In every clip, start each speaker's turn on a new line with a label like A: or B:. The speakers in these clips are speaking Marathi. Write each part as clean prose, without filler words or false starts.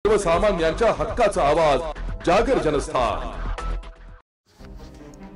A: सर्वसामान्यांच्या हक्काचा आवाज जागर जनस्थान।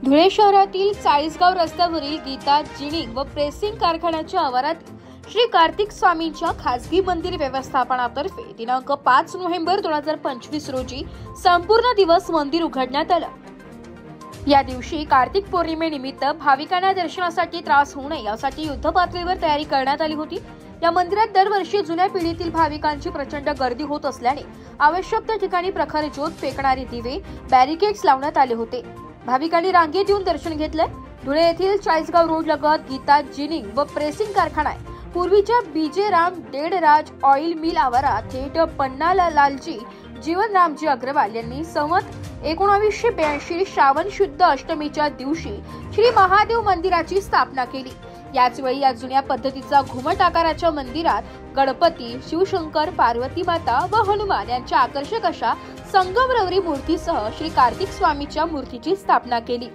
B: धुळे शहरातील चाळीसगाव रस्त्यावरील गीता जिनिंग व प्रेसिंग कारखान्याच्या आवारात श्री कार्तिक स्वामींच्या खासगी मंदिर व्यवस्थापनातर्फे दिनांक 5 नोव्हेंबर 2025 रोजी संपूर्ण दिवस मंदिर उघडण्यात आलं। या दिवशी कार्तिक पौर्णिमेनिमित्त भाविकांना दर्शनासाठी त्रास होऊ नये यासाठी युद्ध पातळीवर तयारी करण्यात आली होती। या मंदिरात दरवर्षी जुन्या पिढीतील भाविकांची प्रचंड गर्दी होत असल्याने आवश्यक त्या ठिकाणी प्रखर ज्योत पेटणारे दिवे, बॅरिकेड्स लावण्यात आले होते। भाविकांनी रांगेत येऊन दर्शन घेतले। धुळे येथील चाळीसगाव रोड लगत गीता जिनिंग व प्रेसिंग कारखाना आहे। पूर्वीच्या बीजे राम डेडराज ऑइल मिल आवारात थेट पन्नालालजी जीवनरामजी अग्रवाल यांनी संवत 1982 श्रावण शुद्ध अष्टमीच्या दिवशी श्री महादेव मंदिराची स्थापना केली। याच वेळी या जुन्या पद्धतीचा घुमट आकाराच्या मंदिरात गणपती, शिवशंकर, पार्वती माता व हनुमान यांच्या आकर्षक अशा संगमरवरी मूर्तीसह श्री कार्तिक स्वामीच्या मूर्तीची स्थापना केली।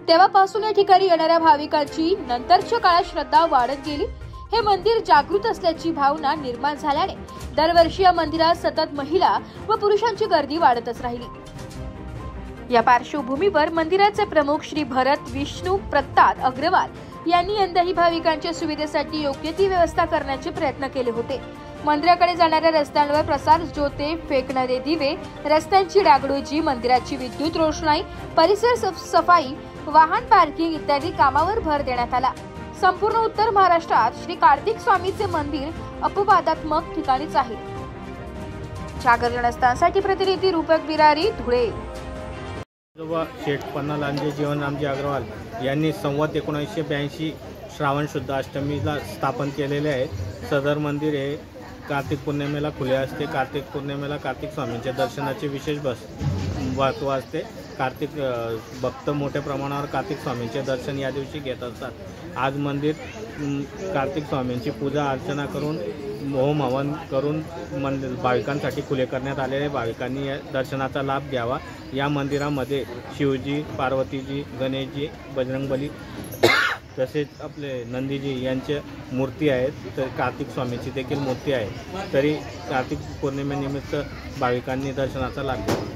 B: तेव्हापासून या ठिकाणी येणाऱ्या भाविकांची नंतरच्या काळात श्रद्धा वाढत गेली। हे मंदिर जागृत असल्याची भावना निर्माण झाल्याने दरवर्षी या मंदिरात सतत महिला व पुरुषांची गर्दी वाढतच राहिली। या पार्श्वभूमीवर मंदिराचे प्रमुख श्री भरत विष्णू प्रताप अग्रवाल यांनी यंदाही भाविकांच्या सुविधेसाठी योग्य ती व्यवस्था करण्याचे प्रयत्न केले होते। मंदिराकडे जाणाऱ्या रस्त्यांवर प्रसार ज्योते, फेकणारे दिवे, रस्त्यांची डागडुजी, मंदिराची विद्युत रोषणाई, परिसर सफाई, वाहन पार्किंग इत्यादी कामावर भर देण्यात आला। संपूर्ण उत्तर महाराष्ट्रात श्री कार्तिक स्वामीचे मंदिर अपवादात्मक ठिकाणीच आहे। जागर जनस्थानसाठी प्रतिनिधी रूपक बिरारी, धुळे।
C: शेठ पन्नालालजी जीवनरामजी अग्रवाल यांनी संवत 1982 श्रावण शुद्ध अष्टमीला स्थापन केलेले आहे। सदर मंदिर हे कार्तिक पौर्णिमेला खुले असते। कार्तिक पौर्णिमेला कार्तिक स्वामींच्या दर्शनाचे विशेष महत्त्व असते। कार्तिक भक्त मोठ्या प्रमाणावर कार्तिक स्वामींचे दर्शन या दिवशी घेत असतात। आज मंदिर कार्तिक स्वामींची पूजा अर्चना करून होम हवन करून मंदिर भाविकांसाठी खुले करण्यात आलेले। भाविकांनी या दर्शनाचा लाभ घ्यावा। या मंदिरामध्ये शिवजी, पार्वतीजी, गणेशजी, बजरंगबली तसेच आपले नंदीजी यांच्या मूर्ती आहेत। तर कार्तिक स्वामींची देखील मूर्ती आहे। तरी कार्तिक पौर्णिमेनिमित्त भाविकांनी दर्शनाचा लाभ घ्यावा।